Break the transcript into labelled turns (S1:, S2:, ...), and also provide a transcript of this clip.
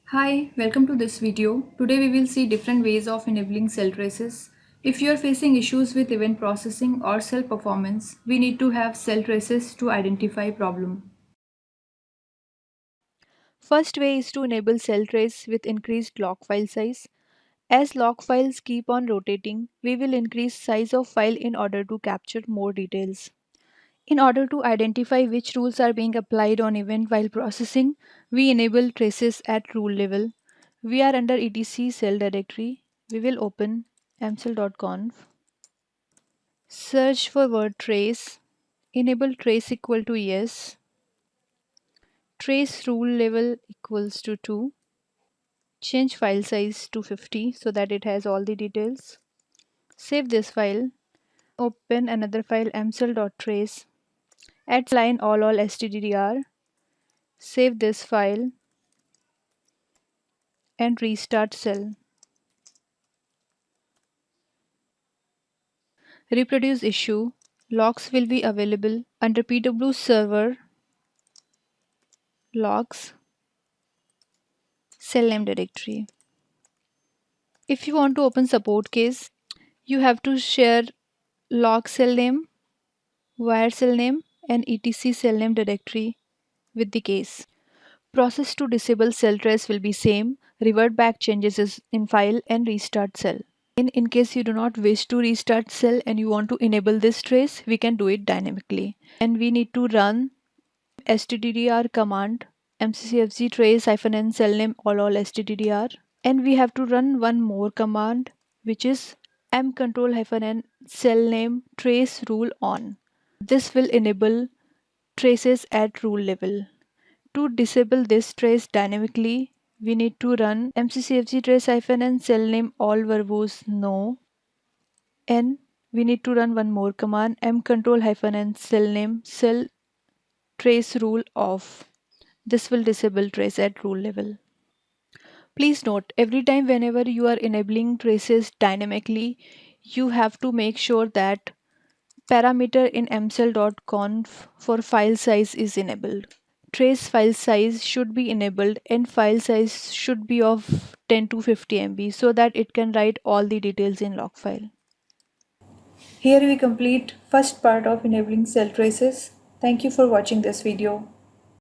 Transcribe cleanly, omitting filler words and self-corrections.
S1: Hi, welcome to this video. Today we will see different ways of enabling cell traces. If you are facing issues with event processing or cell performance, we need to have cell traces to identify problem.
S2: First way is to enable cell trace with increased log file size. As log files keep on rotating, we will increase size of file in order to capture more details. In order to identify which rules are being applied on event while processing, we enable traces at rule level. We are under etc cell directory. We will open mcell.conf. Search for word trace. Enable trace equal to yes. Trace rule level equals to 2. Change file size to 50 so that it has all the details. Save this file. Open another file mcell.trace. Add line all stdr. Save this file and restart cell. Reproduce issue. Logs will be available under pw server logs cell name directory. If you want to open support case, you have to share log cell name, wire cell name, and etc cell name directory with the case. Process to disable cell trace will be same. Revert back changes in file and restart cell. In case you do not wish to restart cell and you want to enable this trace, we can do it dynamically. And we need to run stddr command mccfg trace -n cell name all stddr. And we have to run one more command which is mcontrol -n cell name trace rule on. This will enable traces at rule level. To disable this trace dynamically, we need to run mccfg trace -n cell name all verbose no, and we need to run one more command mcontrol -n cell name cell trace rule off. This will disable trace at rule level. Please note, every time whenever you are enabling traces dynamically, you have to make sure that parameter in mcell.conf for file size is enabled. Trace file size should be enabled and file size should be of 10 to 50 MB so that it can write all the details in log file.
S1: Here we complete first part of enabling cell traces. Thank you for watching this video.